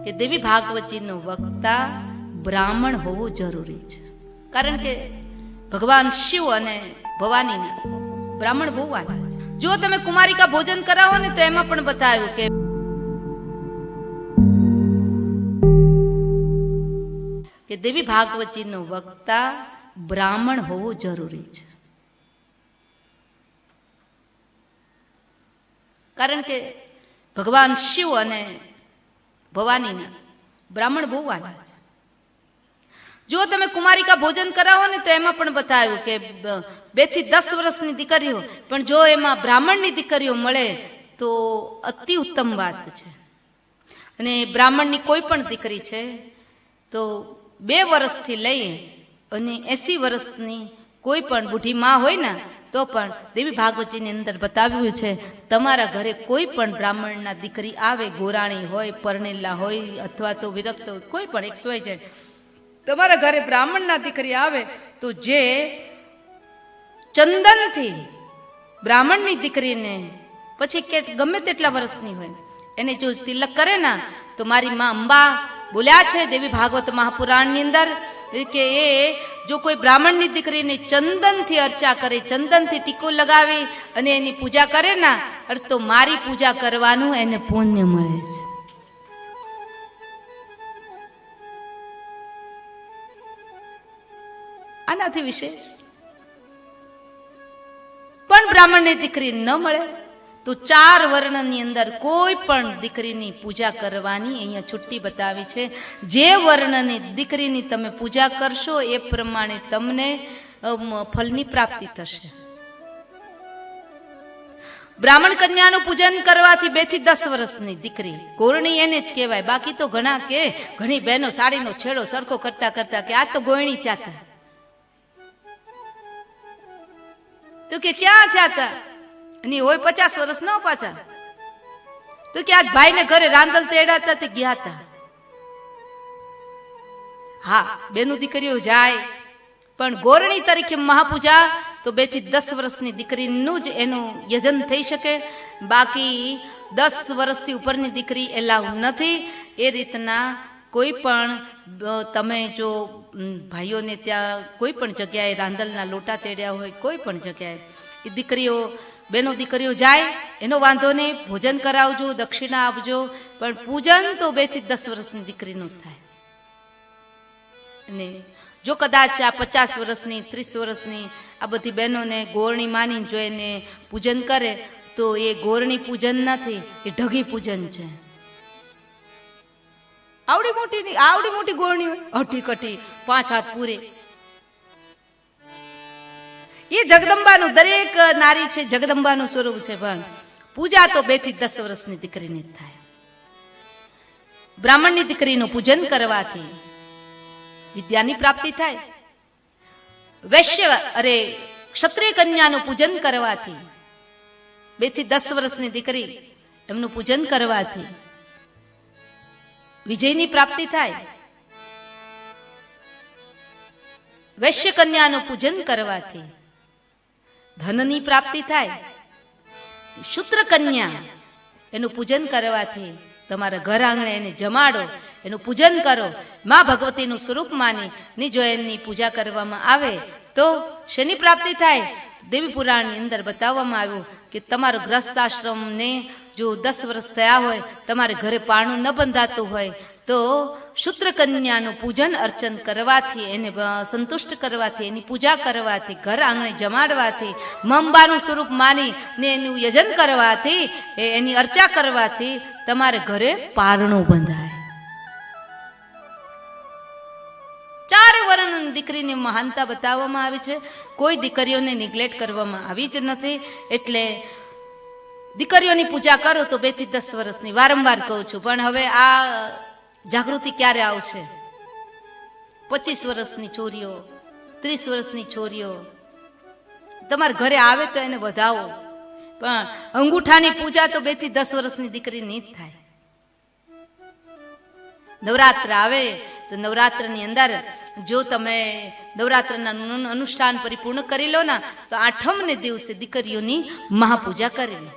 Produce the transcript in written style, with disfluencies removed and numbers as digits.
કે દેવી ભાગવતજીનો વક્તા બ્રાહ્મણ હોવો જરૂરી છે. કારણ કે ભગવાન શિવ અને ભવાનીના બ્રાહ્મણ બહુ વાલા છે. જો તમે કુમારિકા ભોજન કરાવો ને તો એમાં પણ બતાવ્યું કે દેવી ભાગવતજીનો વક્તા બ્રાહ્મણ હોવો જરૂરી છે. કારણ કે ભગવાન શિવ અને ભવાનીના બ્રાહ્મણ બહુ વાલા છે. જો તમે કુમારિકા ભોજન કરાવો ને તો એમાં પણ બતાવ્યું કે 2 થી 10 વર્ષની દીકરીઓ, પણ જો એમાં બ્રાહ્મણની દીકરીઓ મળે તો અતિ ઉત્તમ વાત છે. અને બ્રાહ્મણની કોઈ પણ દીકરી છે તો 2 વર્ષથી લઈ અને 80 વર્ષની કોઈ પણ બુઢી માં હોય ને તો પણ દેવી ભાગવતજીની અંદર બતાવ્યું છે, તમારા ઘરે કોઈ પણ બ્રાહ્મણના દીકરી આવે, ગોરાણી હોય, પરણેલા હોય અથવા તો વિરક્ત હોય, કોઈ પણ XYZ, તમારા ઘરે બ્રાહ્મણના દીકરી આવે તો જે ચંદનથી બ્રાહ્મણની દીકરીને પછી કે ગમે તેટલા વર્ષની હોય એને જો તિલક કરે ને તો મારી માં અંબા બોલ્યા છે દેવી ભાગવત મહાપુરાણની અંદર કે એ જો કોઈ બ્રાહ્મણની દીકરીને ચંદનથી અર્ચા કરે, ચંદનથી ટીકો લગાવી અને એની પૂજા કરે ને તો મારી પૂજા કરવાનું એને પુણ્ય મળે છે. આનાથી વિશેષ પણ બ્રાહ્મણની દીકરી ન મળે તો 4 વર્ણની અંદર કોઈ પણ દીકરીની પૂજા કરવાની અહીંયા છુટ્ટી બતાવી છે. જે વર્ણની દીકરીની તમે પૂજા કરશો એ પ્રમાણે તમને ફળની પ્રાપ્તિ થશે. બ્રાહ્મણ કન્યાનું પૂજન કરવાથી 2 થી 10 વર્ષની દીકરી ગોરણી એને જ કહેવાય. બાકી તો ઘણી બહેનો સાડીનો છેડો સરખો કરતા કરતા કે આ તો ગોયણી થયા હતા, તો કે ક્યાં થયા હતા અને હોય 50 વર્ષ ન પાછા, તો કે આજ ભાઈને ઘરે રાંદલ તેડાતા તે ગયા હતા. હા, બેનું દીકરીઓ જાય પણ ગોરણી તરીકે મહાપૂજા તો 2 થી 10 વર્ષની દીકરીનું જ એનું યજન થઈ શકે. બાકી 10 વર્ષથી ઉપરની દીકરી એલાવ નથી. એ રીતના કોઈ પણ તમે જો ભાઈઓને ત્યાં કોઈ પણ જગ્યાએ રાંદલના લોટા તેડ્યા હોય, કોઈ પણ જગ્યાએ એ દીકરીઓ બેનો દીકરીઓ જાય એનો વાંધો નહીં, ભોજન કરાવજો, દક્ષિણા આપજો, પણ પૂજન તો 2 થી 10 વર્ષની દીકરીનું થાય. અને જો કદાચ આ 50 વર્ષની 30 વર્ષની આ બધી બહેનોને ગોરણી માની જો એને પૂજન કરે તો એ ગોરણી પૂજન નથી, એ ઢગી પૂજન છે. આવડી મોટી ગોરણી હોય, હટી કટી 5 હાથ પૂરે, એ જગદંબાનું દરેક નારી છે, જગદંબાનું સ્વરૂપ છે. પણ પૂજા તો 2 થી 10 વર્ષની દીકરીની જ થાય. બ્રાહ્મણની દીકરીનું પૂજન કરવાથી વિદ્યાની પ્રાપ્તિ થાય. ક્ષત્રિય કન્યાનું પૂજન કરવાથી 2 થી 10 વર્ષની દીકરી એમનું પૂજન કરવાથી વિજયની પ્રાપ્તિ થાય. વૈશ્ય કન્યાનું પૂજન કરવાથી ધનની પ્રાપ્તિ થાય. શૂદ્ર કન્યા એનું પૂજન કરવાથી તમારા ઘર આંગણે એને જમાડો, એનું પૂજન કરો, માં ભગવતીનું સ્વરૂપ માની જો એની પૂજા કરવામાં આવે તો શેની પ્રાપ્તિ થાય? દેવી પુરાણની અંદર બતાવવામાં આવ્યું કે તમારો ગ્રસ્ત આશ્રમને જો 10 વર્ષ થયા હોય, તમારે ઘરે પારણું ન બંધાતું હોય તો શૂદ્ર કન્યાનું પૂજન અર્ચન કરવાથી, એને સંતુષ્ટ કરવાથી, એની પૂજા કરવાથી, ઘર આંગણે જમાડવાથી, અંબાનું સ્વરૂપ માની ને એનું યજન કરવાથી, એની અર્ચા કરવાથી તમારે ઘરે પારણું બંધાય. 4 વર્ણની દીકરીની મહાનતા બતાવવામાં આવી છે. કોઈ દીકરીઓને નિગ્લેક્ટ કરવામાં આવી જ નથી. એટલે દીકરીઓની પૂજા કરો તો 2 થી 10 વર્ષની, વારંવાર કહું છું. પણ હવે આ જાગૃતિ ક્યારે આવશે? 25 વર્ષની છોરીઓ, 30 વર્ષની છોરીઓ તમારા ઘરે આવે તો એને વધાવો, પણ અંગૂઠાની પૂજા તો 2 થી 10 વર્ષની દીકરીની જ થાય. નવરાત્ર આવે તો નવરાત્રની અંદર જો તમે નવરાત્રના અનુષ્ઠાન પરિપૂર્ણ કરી લો ને તો 8મને દિવસે દીકરીઓની મહાપૂજા કરી લે.